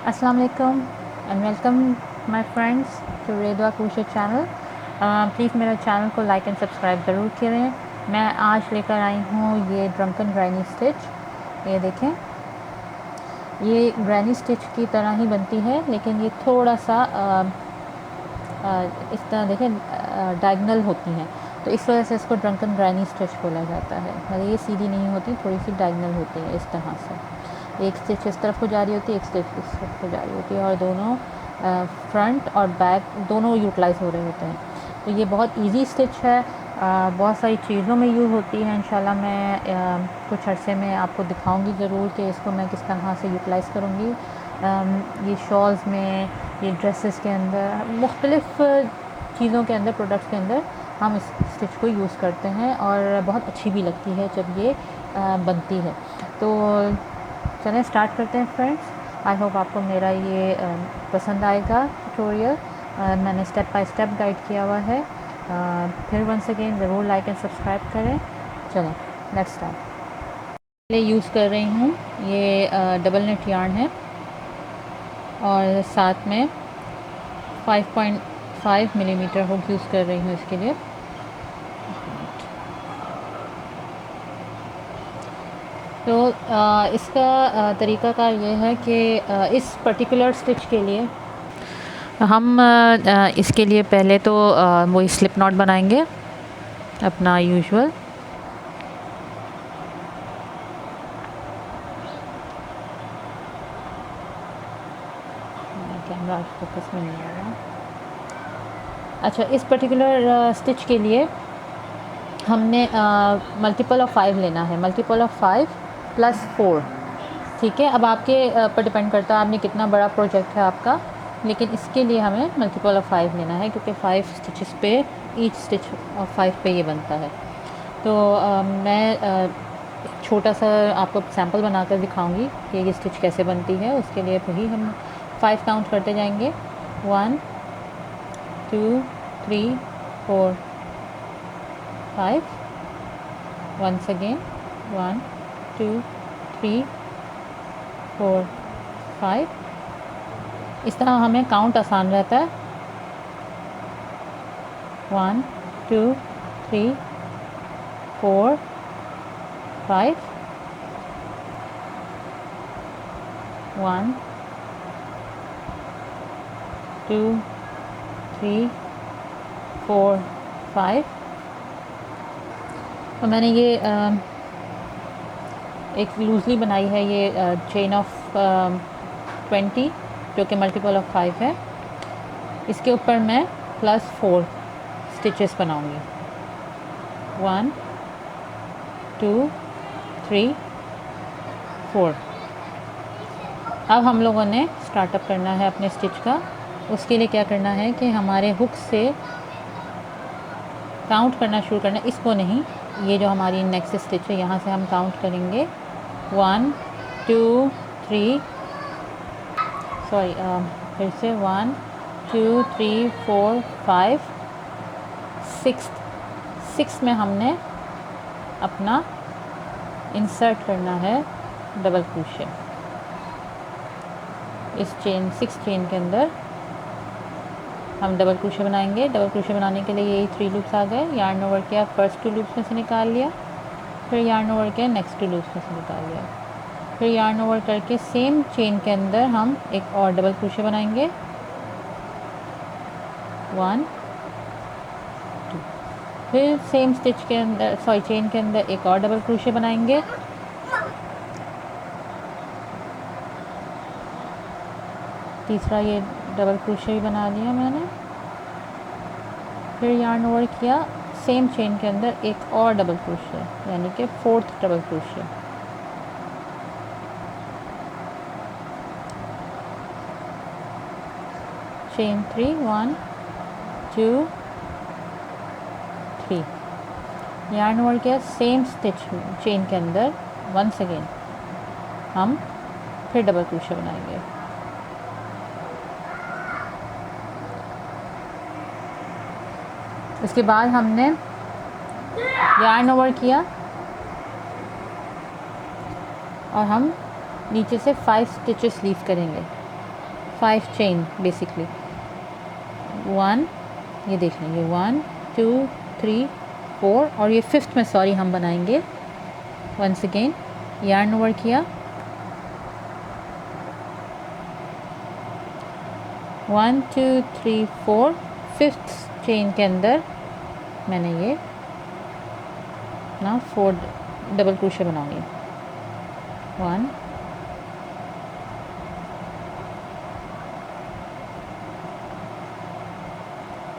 अस्सलाम वालेकुम and welcome my friends to रेदवा क्रोशे चैनल। प्लीज़ मेरा चैनल को लाइक एंड सब्सक्राइब ज़रूर करें। मैं आज लेकर आई हूँ ये ड्रंकन ग्रैनी स्टिच। ये देखें, ये ग्रैनी स्टिच की तरह ही बनती है, लेकिन ये थोड़ा सा इस तरह देखें डायगनल होती हैं, तो इस वजह से इसको ड्रंकन ग्रैनी स्टिच बोला जाता है। मतलब ये सीधी नहीं होती, थोड़ी सी डायगनल होती है इस तरह से। एक स्टिच इस तरफ को जा रही होती है, एक स्टिच इस तरफ को जा रही होती है, और दोनों फ्रंट और बैक दोनों यूटिलाइज़ हो रहे होते हैं। तो ये बहुत इजी स्टिच है, बहुत सारी चीज़ों में यूज़ होती है। इंशाल्लाह मैं कुछ अरसे में आपको दिखाऊंगी ज़रूर कि इसको मैं किस तरह से यूटिलाइज़ करूँगी। ये शॉल्स में, ये ड्रेसेस के अंदर, मुख्तलिफ़ चीज़ों के अंदर, प्रोडक्ट्स के अंदर हम इस स्टिच को यूज़ करते हैं, और बहुत अच्छी भी लगती है जब ये बनती है। तो चलें स्टार्ट करते हैं फ्रेंड्स। आई होप आपको मेरा ये पसंद आएगा ट्यूटोरियल। मैंने स्टेप बाय स्टेप गाइड किया हुआ है। फिर वंस अगेन ज़रूर लाइक एंड सब्सक्राइब करें। चलें लेट्स स्टार्ट। पहले यूज़ कर रही हूँ ये डबल नेट यार्न है, और साथ में 5.5 मिलीमीटर हुक यूज़ कर रही हूँ इसके लिए। तो इसका तरीक़ाकार ये है कि इस पर्टिकुलर स्टिच के लिए हम इसके लिए पहले तो वही स्लिप नॉट बनाएंगे अपना यूजुअल। कैमरा फोकस में नहीं आ रहा। अच्छा, इस पर्टिकुलर स्टिच के लिए हमने मल्टीपल ऑफ 5 लेना है, मल्टीपल ऑफ 5 + 4। ठीक है, अब आपके पर डिपेंड करता है आपने कितना बड़ा प्रोजेक्ट है आपका, लेकिन इसके लिए हमें मल्टीपल ऑफ 5 लेना है, क्योंकि 5 स्टिचेस पे, ईच स्टिच ऑफ 5 पे ये बनता है। तो मैं छोटा सा आपको सैम्पल बनाकर दिखाऊंगी कि ये स्टिच कैसे बनती है। उसके लिए वही हम 5 काउंट करते जाएंगे। 1 2 3 4 5। Once again 1 2 3 4 5। इस तरह हमें काउंट आसान रहता है। 1 2 3 4 5। 1 2 3 4 5। तो मैंने ये एक लूज़ली बनाई है, ये चेन ऑफ 20, जो कि मल्टीपल ऑफ 5 है। इसके ऊपर मैं +4 स्टिचेस बनाऊंगी। 1 2 3 4। अब हम लोगों ने स्टार्टअप करना है अपने स्टिच का। उसके लिए क्या करना है कि हमारे हुक से काउंट करना शुरू करना है, इसको नहीं, ये जो हमारी नेक्स्ट स्टिच है यहाँ से हम काउंट करेंगे। 1 2 3 सॉरी फिर से 1 2 3 4 5 6 में हमने अपना इंसर्ट करना है डबल क्रोशे इस चेन 6 चेन के अंदर। हम डबल क्रोशे बनाएंगे। डबल क्रोशे बनाने के लिए यही 3 लूप्स आ गए। यार्न ओवर किया, फर्स्ट 2 लूप्स में से निकाल लिया, फिर यार्न ओवर किया, नेक्स्ट 2 लूप्स में से निकाल लिया, फिर यार्न ओवर करके सेम चेन के अंदर हम एक और डबल क्रोशे बनाएंगे। 1 2। फिर सेम स्टिच के अंदर, सॉरी चेन के अंदर एक और डबल क्रोशे बनाएंगे। तीसरा ये डबल क्रोशे भी बना लिया मैंने। फिर यार्न ओवर किया, सेम चेन के अंदर एक और डबल क्रोशे, यानी कि 4th double crochet. Chain 3 1 2 3। Yarn over किया, सेम स्टिच चेन के अंदर वंस अगेन हम फिर डबल क्रोशे बनाएंगे। इसके बाद हमने यार्न ओवर किया, और हम नीचे से 5 स्टिचेस लीव करेंगे। 5 चेन बेसिकली। 1, ये देख लेंगे 1 2 3 4 और ये 5th में सॉरी हम बनाएंगे। वंस अगेन यार्न ओवर किया, 1 2 3 4, 5th चेन के अंदर मैंने ये ना 4 डबल क्रोशे बनाऊंगी। 1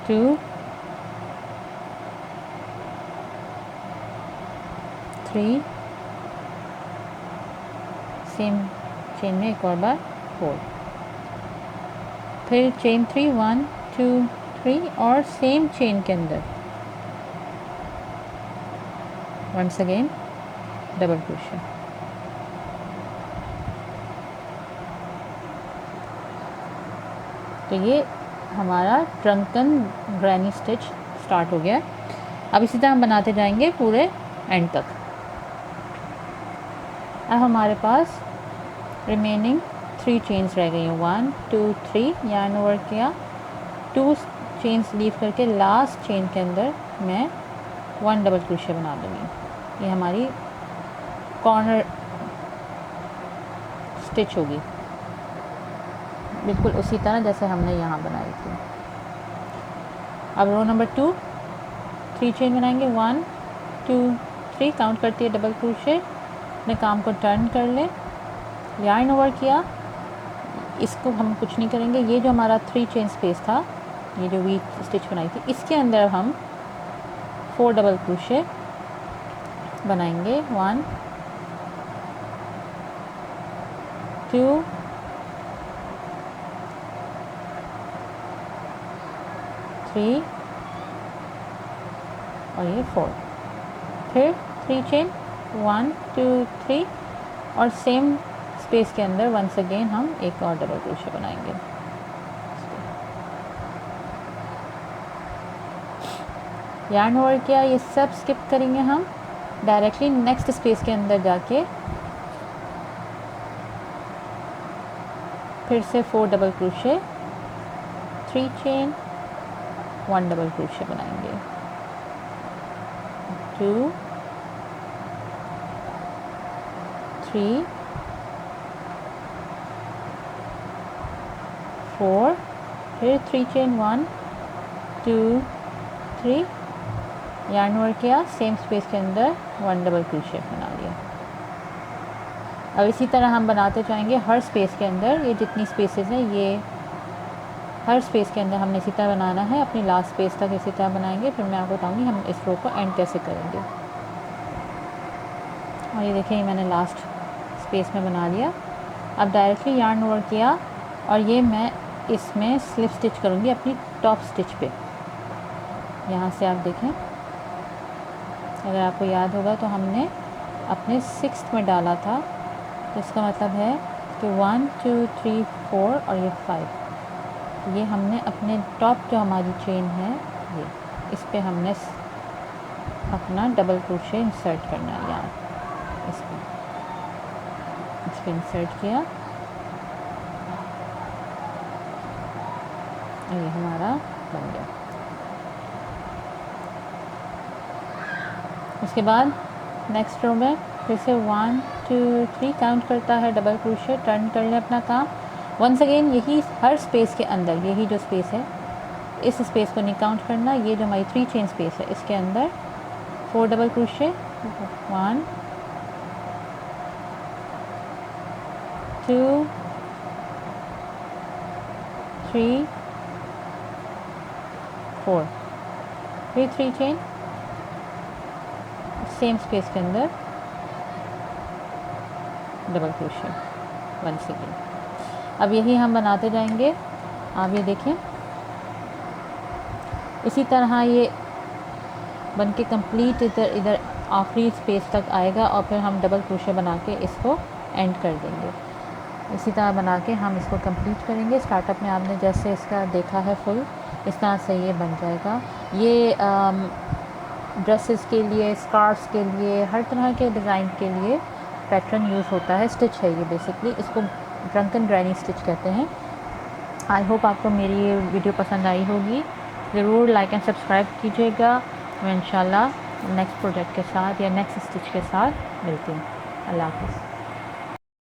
2 3, सेम चेन में एक और बार 4, फिर चेन 3 1 2 3 और सेम चेन के अंदर वंस अगेन डबल क्रोशे। तो ये हमारा ड्रंकन ग्रैनी स्टिच स्टार्ट हो गया। अब इसी तरह हम बनाते जाएंगे पूरे एंड तक। अब हमारे पास रिमेनिंग 3 चेन्स रह गई हैं। 1 2 3 यार्न ओवर किया, 2 चेन्स लीव करके लास्ट चेन के अंदर मैं 1 डबल क्रोशे बना दूँगी। ये हमारी कॉर्नर स्टिच होगी, बिल्कुल उसी तरह जैसे हमने यहाँ बनाई थी। अब रो नंबर 2 3 चेन बनाएंगे। 1 2 3 काउंट करती है डबल क्रोशे। अपने काम को टर्न कर ले, यार्न ओवर किया। इसको हम कुछ नहीं करेंगे, ये जो हमारा 3 चेन स्पेस था, ये जो वी स्टिच बनाई थी, इसके अंदर हम 4 डबल क्रोशे बनाएंगे। 1 2 3 और ये 4, फिर 3 चेन 1 2 3 और सेम स्पेस के अंदर वंस अगेन हम एक और डबल क्रोशे बनाएंगे। यार्न ओवर किया, ये सब स्किप करेंगे हम, डायरेक्टली नेक्स्ट स्पेस के अंदर जाके फिर से 4 double crochet, 3 chain 1 double crochet बनाएंगे। 2 3 4, फिर 3 चेन 1 2 3 यार्न ओवर किया, सेम स्पेस के अंदर 1 डबल क्रोशे बना लिया। अब इसी तरह हम बनाते जाएंगे हर स्पेस के अंदर। ये जितनी स्पेसेस हैं, ये हर स्पेस के अंदर हमने इसी तरह बनाना है। अपनी लास्ट स्पेस तक इसी तरह बनाएंगे, फिर मैं आपको बताऊंगी हम इस रो को एंड कैसे करेंगे। और ये देखिए, मैंने लास्ट स्पेस में बना लिया। अब डायरेक्टली यार्न ओवर किया और ये मैं इसमें स्लिप स्टिच करूँगी अपनी टॉप स्टिच पे। यहाँ से आप देखें, अगर आपको याद होगा तो हमने अपने 6th में डाला था, तो इसका मतलब है कि 1 2 3 4 और ये 5, ये हमने अपने टॉप जो हमारी चेन है, ये इस पे हमने अपना डबल क्रोशे इंसर्ट करना है। यहाँ इस पर इंसर्ट किया, ये हमारा बन गया। उसके बाद नेक्स्ट रो में फिर से 1 2 3 काउंट करता है डबल क्रोशे, टर्न कर लें अपना काम। वंस अगेन यही हर स्पेस के अंदर, यही जो स्पेस है, इस स्पेस को नहीं काउंट करना, ये जो हमारी 3 चेन स्पेस है, इसके अंदर 4 डबल क्रोशे, 1 2 3 4, फिर 3 चेन सेम स्पेस के अंदर डबल क्रोशे वंस अगेन। अब यही हम बनाते जाएंगे। आप ये देखें, इसी तरह ये बन के कंप्लीट इधर आखिरी स्पेस तक आएगा और फिर हम डबल क्रोशे बना के इसको एंड कर देंगे। इसी तरह बना के हम इसको कंप्लीट करेंगे। स्टार्टअप में आपने जैसे इसका देखा है फुल, इस तरह से ये बन जाएगा। ये ड्रेसेस के लिए, स्कार्फ्स के लिए, हर तरह के डिज़ाइन के लिए पैटर्न यूज़ होता है। स्टिच है ये बेसिकली, इसको ड्रंकन ग्रैनी स्टिच कहते हैं। आई होप आपको मेरी ये वीडियो पसंद आई होगी। ज़रूर लाइक एंड सब्सक्राइब कीजिएगा। मैं इंशाल्लाह नेक्स्ट प्रोजेक्ट के साथ या नेक्स्ट स्टिच के साथ मिलती हूँ। अल्लाह हाफ़िज़।